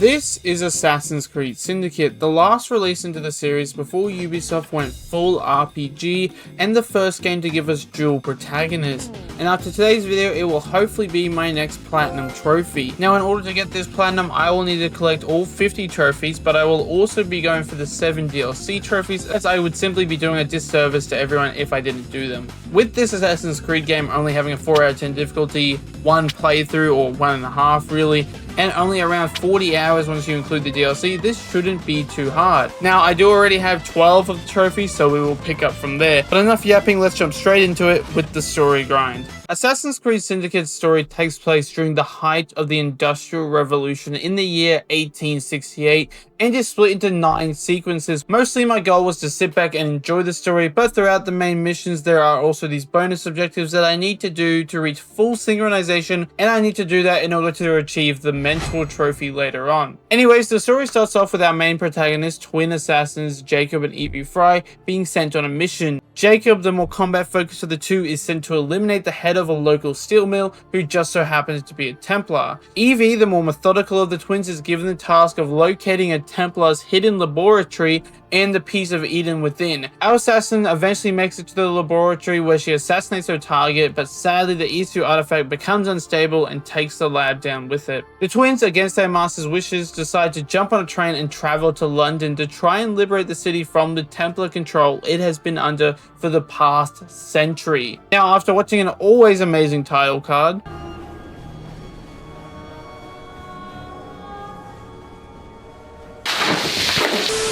This is Assassin's Creed Syndicate, the last release into the series before Ubisoft went full RPG and the first game to give us dual protagonists. And after today's video, it will hopefully be my next platinum trophy. Now, in order to get this platinum, I will need to collect all 50 trophies, but I will also be going for the 7 DLC trophies, as I would simply be doing a disservice to everyone if I didn't do them. With this Assassin's Creed game only having a 4 out of 10 difficulty, 1 playthrough or 1.5 really, and only around 40 hours once you include the DLC, this shouldn't be too hard. Now, I do already have 12 of the trophies, so we will pick up from there. But enough yapping, let's jump straight into it with the story grind. Assassin's Creed Syndicate's story takes place during the height of the Industrial Revolution in the year 1868 and is split into 9 sequences. Mostly my goal was to sit back and enjoy the story, but throughout the main missions there are also these bonus objectives that I need to do to reach full synchronization, and I need to do that in order to achieve the Mentor trophy later on. Anyways, the story starts off with our main protagonists, twin assassins Jacob and Evie Fry, being sent on a mission. Jacob, the more combat focused of the two, is sent to eliminate the head of a local steel mill who just so happens to be a Templar. Evie, the more methodical of the twins, is given the task of locating a Templar's hidden laboratory and the piece of Eden within. Our assassin eventually makes it to the laboratory where she assassinates her target, but sadly the E2 artifact becomes unstable and takes the lab down with it. The twins, against their master's wishes, decide to jump on a train and travel to London to try and liberate the city from the Templar control it has been under for the past century. Now, after watching an always amazing title card,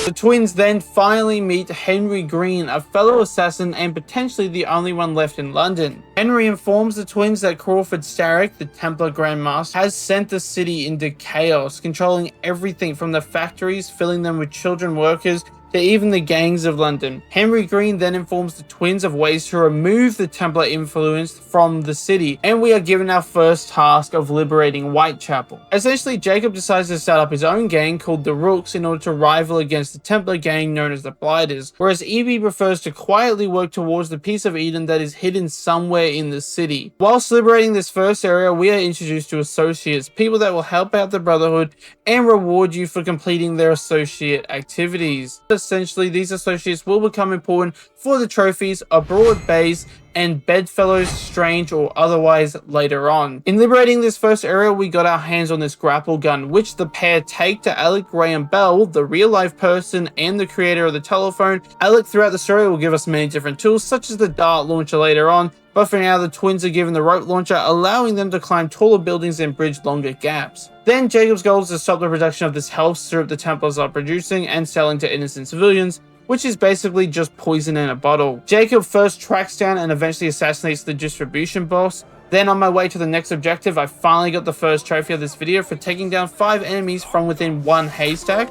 the twins then finally meet Henry Green, a fellow assassin and potentially the only one left in London. Henry informs the twins that Crawford Starrick, the Templar Grand Master, has sent the city into chaos, controlling everything from the factories, filling them with children workers, to even the gangs of London. Henry Green then informs the twins of ways to remove the Templar influence from the city, and we are given our first task of liberating Whitechapel. Essentially, Jacob decides to set up his own gang called the Rooks in order to rival against the Templar gang known as the Blighters, whereas Evie prefers to quietly work towards the piece of Eden that is hidden somewhere in the city. Whilst liberating this first area, we are introduced to associates, people that will help out the Brotherhood and reward you for completing their associate activities. Essentially, these associates will become important for the trophies, Abroad Base, and Bedfellows, Strange or otherwise later on. In liberating this first area, we got our hands on this grapple gun, which the pair take to Alec Graham Bell, the real-life person and the creator of the telephone. Alec throughout the story will give us many different tools, such as the dart launcher later on, but for now the twins are given the rope launcher, allowing them to climb taller buildings and bridge longer gaps. Then Jacob's goal is to stop the production of this health syrup the Templars are producing and selling to innocent civilians, which is basically just poison in a bottle. Jacob first tracks down and eventually assassinates the distribution boss. Then on my way to the next objective, I finally got the first trophy of this video for taking down 5 enemies from within 1 haystack.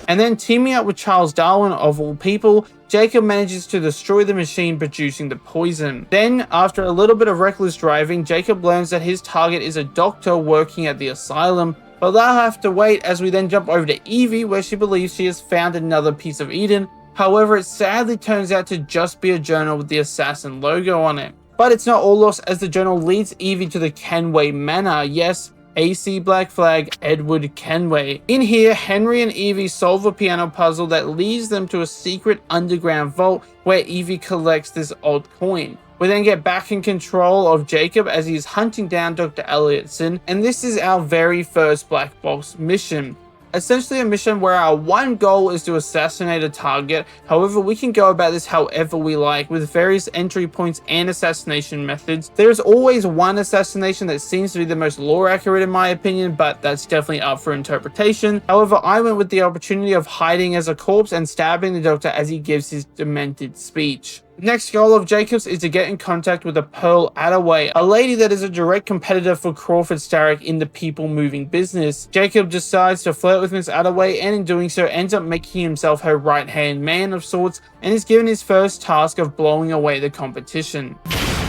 And then teaming up with Charles Darwin of all people, Jacob manages to destroy the machine producing the poison. Then, after a little bit of reckless driving, Jacob learns that his target is a doctor working at the asylum, but they'll have to wait as we then jump over to Evie, where she believes she has found another piece of Eden. However, it sadly turns out to just be a journal with the assassin logo on it. But it's not all lost, as the journal leads Evie to the Kenway Manor. Yes, AC Black Flag, Edward Kenway. In here, Henry and Evie solve a piano puzzle that leads them to a secret underground vault where Evie collects this odd coin. We then get back in control of Jacob as he is hunting down Dr. Elliotson, and this is our very first Black Box mission. Essentially a mission where our one goal is to assassinate a target. However, we can go about this however we like, with various entry points and assassination methods. There is always one assassination that seems to be the most lore accurate in my opinion, but that's definitely up for interpretation. However, I went with the opportunity of hiding as a corpse and stabbing the doctor as he gives his demented speech. The next goal of Jacob's is to get in contact with a Pearl Attaway, a lady that is a direct competitor for Crawford Starrick in the people moving business. Jacob decides to flirt with Miss Attaway, and in doing so ends up making himself her right-hand man of sorts, and is given his first task of blowing away the competition.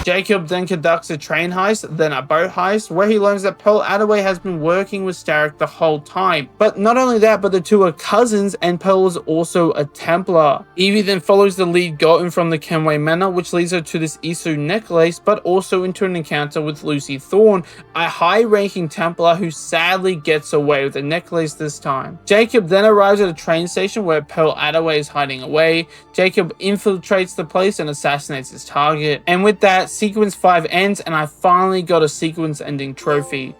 Jacob then conducts a train heist, then a boat heist, where he learns that Pearl Attaway has been working with Starrick the whole time. But not only that, but the two are cousins, and Pearl is also a Templar. Evie then follows the lead gotten from the Kenway Manor, which leads her to this Isu necklace, but also into an encounter with Lucy Thorne, a high-ranking Templar who sadly gets away with the necklace this time. Jacob then arrives at a train station where Pearl Attaway is hiding away. Jacob infiltrates the place and assassinates his target. And with that, sequence 5 ends, and I finally got a sequence ending trophy.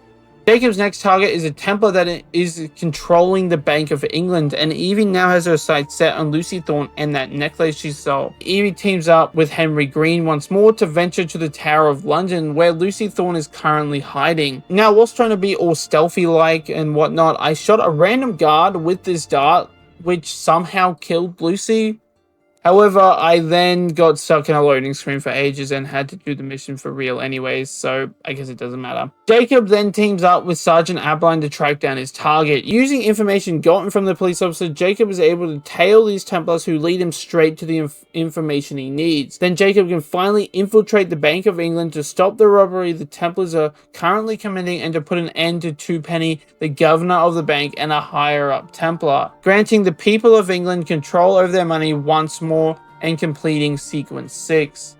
Jacob's next target is a Templar that is controlling the Bank of England, and Evie now has her sights set on Lucy Thorne and that necklace she stole. Evie teams up with Henry Green once more to venture to the Tower of London, where Lucy Thorne is currently hiding. Now, whilst trying to be all stealthy-like and whatnot, I shot a random guard with this dart, which somehow killed Lucy. However, I then got stuck in a loading screen for ages and had to do the mission for real anyways, so I guess it doesn't matter. Jacob then teams up with Sergeant Abeline to track down his target. Using information gotten from the police officer, Jacob is able to tail these Templars who lead him straight to the information he needs. Then Jacob can finally infiltrate the Bank of England to stop the robbery the Templars are currently committing and to put an end to Twopenny, the governor of the bank and a higher-up Templar, granting the people of England control over their money once more and completing sequence 6.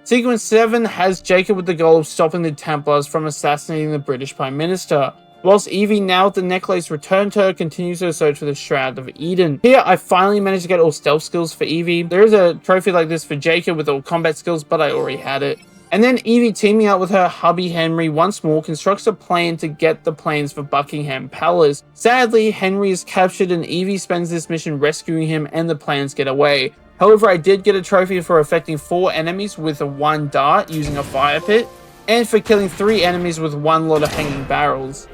Sequence 7 has Jacob with the goal of stopping the Templars from assassinating the British Prime Minister, whilst Evie, now with the necklace returned to her, continues her search for the Shroud of Eden. Here, I finally managed to get all stealth skills for Evie. There is a trophy like this for Jacob with all combat skills, but I already had it. And then Evie, teaming up with her hubby Henry once more, constructs a plan to get the plans for Buckingham Palace. Sadly, Henry is captured and Evie spends this mission rescuing him and the plans get away. However, I did get a trophy for affecting 4 enemies with a 1 dart using a fire pit, and for killing 3 enemies with 1 lot of hanging barrels.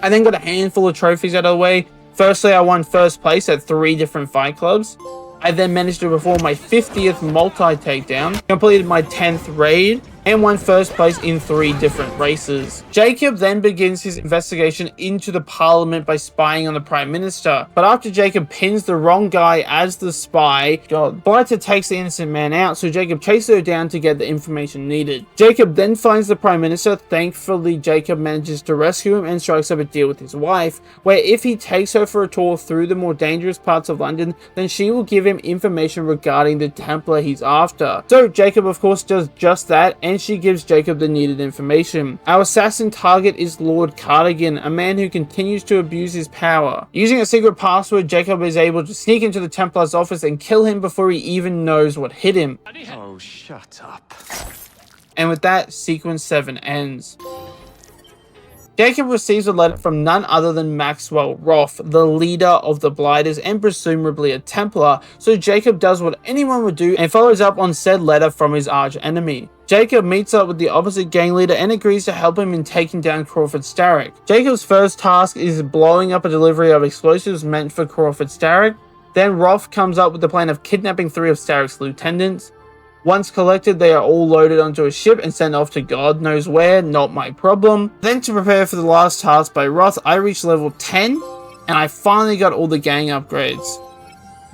I then got a handful of trophies out of the way. Firstly, I won first place at 3 different fight clubs. I then managed to perform my 50th multi-takedown, completed my 10th raid, and won first place in 3 different races. Jacob then begins his investigation into the Parliament by spying on the Prime Minister, but after Jacob pins the wrong guy as the spy, Blighter takes the innocent man out, so Jacob chases her down to get the information needed. Jacob then finds the Prime Minister. Thankfully, Jacob manages to rescue him and strikes up a deal with his wife, where if he takes her for a tour through the more dangerous parts of London, then she will give him information regarding the Templar he's after. So Jacob, of course, does just that, and she gives Jacob the needed information. Our assassin target is Lord Cardigan, a man who continues to abuse his power. Using a secret password, Jacob is able to sneak into the Templar's office and kill him before he even knows what hit him. Oh, shut up. And with that, sequence 7 ends. Jacob receives a letter from none other than Maxwell Roth, the leader of the Blighters and presumably a Templar, so Jacob does what anyone would do and follows up on said letter from his arch enemy. Jacob meets up with the opposite gang leader and agrees to help him in taking down Crawford Starrick. Jacob's first task is blowing up a delivery of explosives meant for Crawford Starrick. Then Roth comes up with the plan of kidnapping 3 of Starrick's lieutenants. Once collected, they are all loaded onto a ship and sent off to God knows where, not my problem. Then to prepare for the last task by Roth, I reached level 10, and I finally got all the gang upgrades.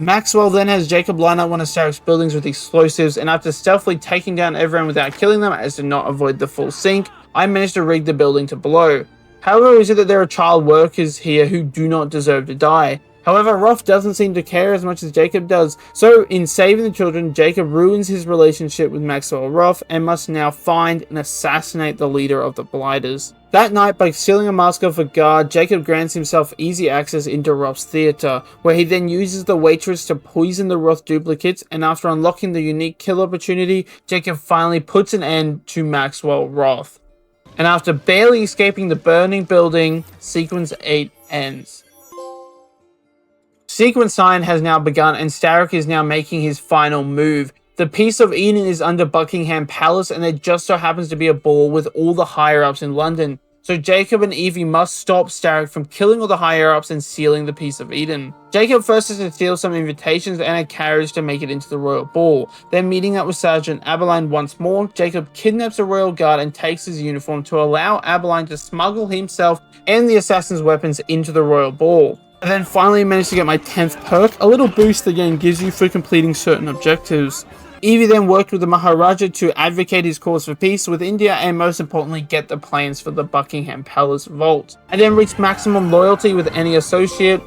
Maxwell then has Jacob line up one of Starrick's buildings with explosives, and after stealthily taking down everyone without killing them as to not avoid the full sink, I managed to rig the building to blow. However, is it that there are child workers here who do not deserve to die? However, Roth doesn't seem to care as much as Jacob does, so in saving the children, Jacob ruins his relationship with Maxwell Roth and must now find and assassinate the leader of the Blighters. That night, by stealing a mask off a guard, Jacob grants himself easy access into Roth's theatre, where he then uses the waitress to poison the Roth duplicates, and after unlocking the unique kill opportunity, Jacob finally puts an end to Maxwell Roth. And after barely escaping the burning building, sequence 8 ends. Sequence 9 has now begun and Starrick is now making his final move. The Peace of Eden is under Buckingham Palace and there just so happens to be a ball with all the higher-ups in London. So Jacob and Evie must stop Starrick from killing all the higher-ups and sealing the Peace of Eden. Jacob first has to steal some invitations and a carriage to make it into the royal ball. Then meeting up with Sergeant Abeline once more, Jacob kidnaps a royal guard and takes his uniform to allow Abeline to smuggle himself and the assassin's weapons into the royal ball. I then finally managed to get my 10th perk, a little boost the game gives you for completing certain objectives. Evie then worked with the Maharaja to advocate his cause for peace with India and most importantly get the plans for the Buckingham Palace vault. I then reached maximum loyalty with any associate,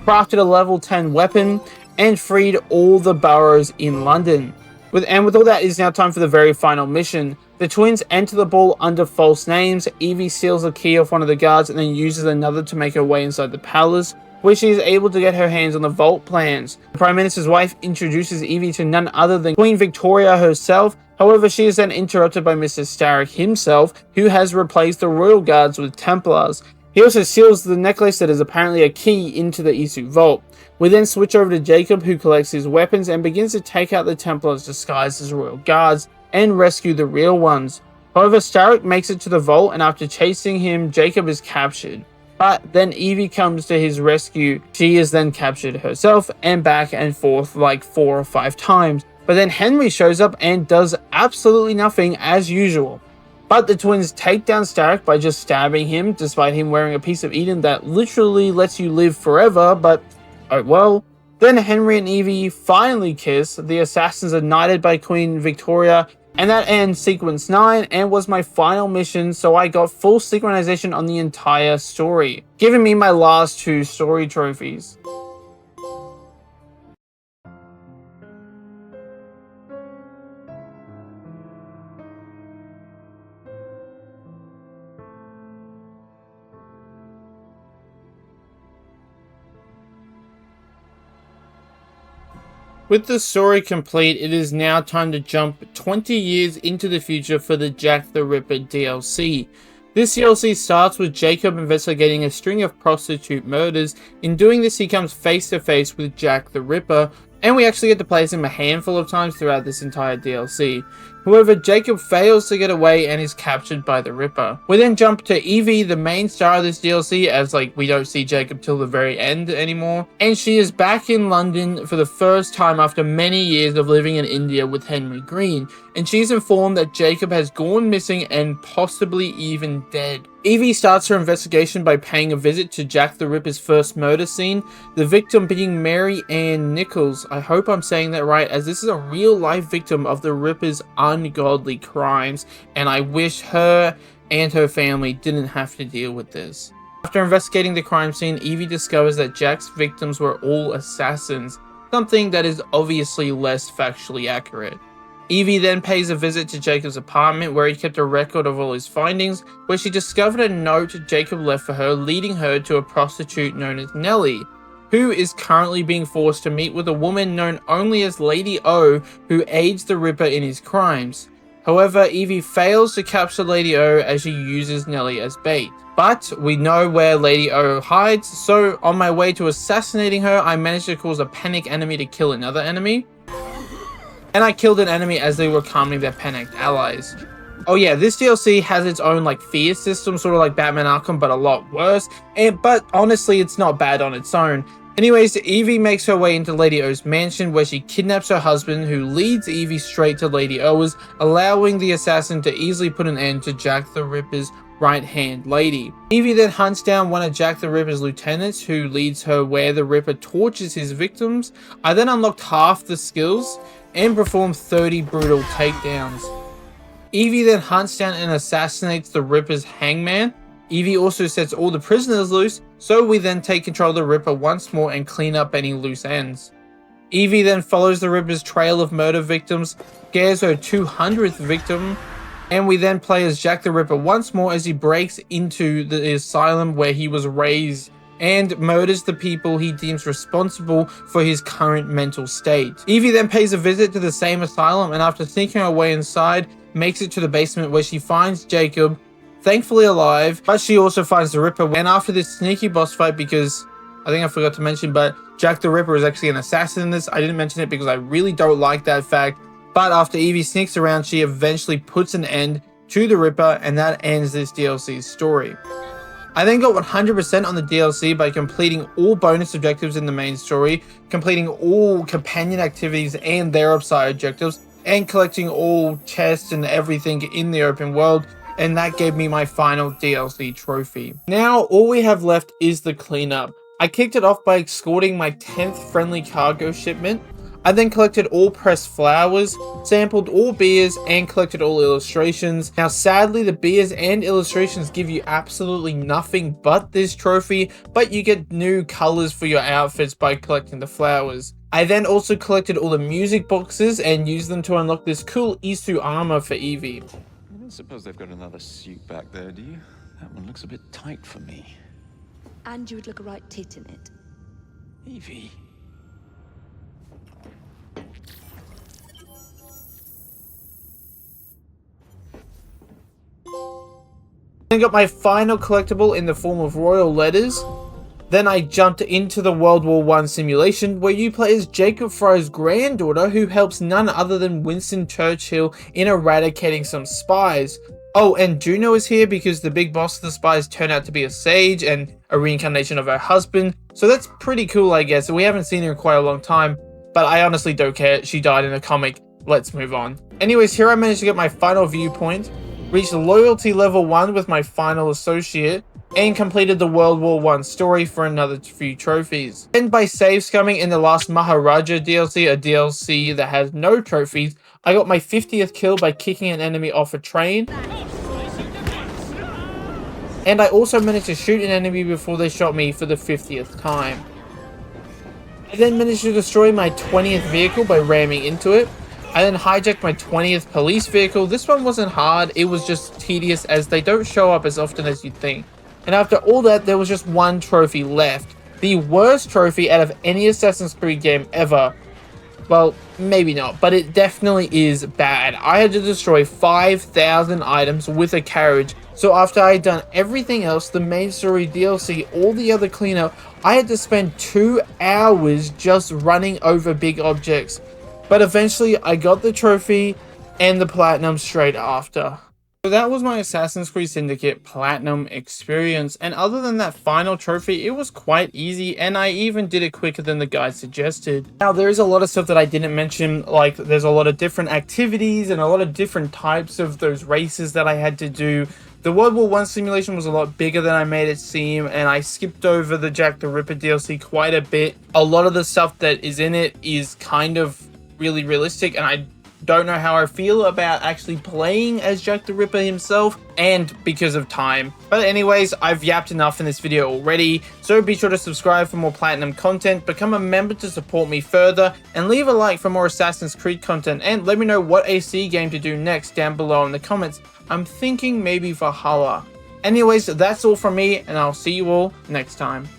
crafted a level 10 weapon, and freed all the boroughs in London. With all that, it is now time for the very final mission. The twins enter the ball under false names. Evie steals a key off one of the guards and then uses another to make her way inside the palace, where she is able to get her hands on the vault plans. The Prime Minister's wife introduces Evie to none other than Queen Victoria herself. However, she is then interrupted by Mr. Starrick himself, who has replaced the royal guards with Templars. He also steals the necklace that is apparently a key into the Isu vault. We then switch over to Jacob, who collects his weapons and begins to take out the Templars disguised as royal guards and rescue the real ones. However, Starrick makes it to the vault, and after chasing him, Jacob is captured. But then Evie comes to his rescue. She is then captured herself and back and forth like 4 or 5 times. But then Henry shows up and does absolutely nothing as usual. But the twins take down Starrick by just stabbing him, despite him wearing a piece of Eden that literally lets you live forever, but oh well. Then Henry and Evie finally kiss. The assassins are knighted by Queen Victoria, and that ends sequence 9 and was my final mission, so I got full synchronization on the entire story, giving me my last 2 story trophies. With the story complete, it is now time to jump 20 years into the future for the Jack the Ripper DLC. This DLC starts with Jacob investigating a string of prostitute murders. In doing this, he comes face to face with Jack the Ripper, and we actually get to play as him a handful of times throughout this entire DLC. However, Jacob fails to get away and is captured by the Ripper. We then jump to Evie, the main star of this DLC, as we don't see Jacob till the very end anymore. And she is back in London for the first time after many years of living in India with Henry Green. And she's informed that Jacob has gone missing and possibly even dead. Evie starts her investigation by paying a visit to Jack the Ripper's first murder scene, the victim being Mary Ann Nichols. I hope I'm saying that right, as this is a real life victim of the Ripper's ungodly crimes, and I wish her and her family didn't have to deal with this. After investigating the crime scene, Evie discovers that Jack's victims were all assassins, something that is obviously less factually accurate. Evie then pays a visit to Jacob's apartment, where he kept a record of all his findings, where she discovered a note Jacob left for her, leading her to a prostitute known as Nellie, who is currently being forced to meet with a woman known only as Lady O, who aids the Ripper in his crimes. However, Evie fails to capture Lady O as she uses Nellie as bait. But we know where Lady O hides, so on my way to assassinating her, I managed to cause a panic enemy to kill another enemy. And I killed an enemy as they were calming their panicked allies. Oh yeah, this DLC has its own fear system, sort of like Batman Arkham, but a lot worse. But honestly, it's not bad on its own. Anyways, Evie makes her way into Lady O's mansion, where she kidnaps her husband, who leads Evie straight to Lady O's, allowing the assassin to easily put an end to Jack the Ripper's right-hand lady. Evie then hunts down one of Jack the Ripper's lieutenants, who leads her where the Ripper tortures his victims. I then unlocked half the skills and performed 30 brutal takedowns. Evie then hunts down and assassinates the Ripper's hangman. Evie also sets all the prisoners loose, so we then take control of the Ripper once more and clean up any loose ends. Evie then follows the Ripper's trail of murder victims, scares her 200th victim, and we then play as Jack the Ripper once more as he breaks into the asylum where he was raised and murders the people he deems responsible for his current mental state. Evie then pays a visit to the same asylum, and after sneaking her way inside, makes it to the basement where she finds Jacob, thankfully alive, but she also finds the Ripper. And after this sneaky boss fight, because I think I forgot to mention, but Jack the Ripper is actually an assassin in this. I didn't mention it because I really don't like that fact. But after Evie sneaks around, she eventually puts an end to the Ripper, and that ends this DLC's story. I then got 100% on the DLC by completing all bonus objectives in the main story, completing all companion activities and their upside objectives, and collecting all chests and everything in the open world, and that gave me my final DLC trophy. Now all we have left is the cleanup. I kicked it off by escorting my 10th friendly cargo shipment. I then collected all pressed flowers, sampled all beers, and collected all illustrations. Now sadly, the beers and illustrations give you absolutely nothing but this trophy, but you get new colors for your outfits by collecting the flowers. I then also collected all the music boxes and used them to unlock this cool Isu armor for Evie. I don't suppose they've got another suit back there, do you? That one looks a bit tight for me. And you would look a right tit in it. Evie. I got my final collectible in the form of royal letters. Then I jumped into the World War I simulation where you play as Jacob Fry's granddaughter who helps none other than Winston Churchill in eradicating some spies. Oh, and Juno is here because the big boss of the spies turned out to be a sage and a reincarnation of her husband. So that's pretty cool, I guess. We haven't seen her in quite a long time, but I honestly don't care. She died in a comic. Let's move on. Anyways, here I managed to get my final viewpoint, reached loyalty level 1 with my final associate, and completed the World War I story for another few trophies. And by save scumming in the last Maharaja DLC, a DLC that has no trophies, I got my 50th kill by kicking an enemy off a train. And I also managed to shoot an enemy before they shot me for the 50th time. I then managed to destroy my 20th vehicle by ramming into it. I then hijacked my 20th police vehicle. This one wasn't hard, it was just tedious as they don't show up as often as you'd think. And after all that, there was just one trophy left. The worst trophy out of any Assassin's Creed game ever. Well, maybe not, but it definitely is bad. I had to destroy 5,000 items with a carriage. So after I had done everything else, the main story DLC, all the other cleanup, I had to spend 2 hours just running over big objects. But eventually I got the trophy and the platinum straight after. So that was my Assassin's Creed Syndicate Platinum experience, and other than that final trophy, it was quite easy, and I even did it quicker than the guide suggested. Now, there is a lot of stuff that I didn't mention, like there's a lot of different activities and a lot of different types of those races that I had to do. The World War I simulation was a lot bigger than I made it seem, and I skipped over the Jack the Ripper DLC quite a bit. A lot of the stuff that is in it is kind of really realistic, and I don't know how I feel about actually playing as Jack the Ripper himself, and because of time. But anyways, I've yapped enough in this video already, so be sure to subscribe for more platinum content, become a member to support me further, and leave a like for more Assassin's Creed content, and let me know what AC game to do next down below in the comments. I'm thinking maybe Valhalla. Anyways, that's all from me, and I'll see you all next time.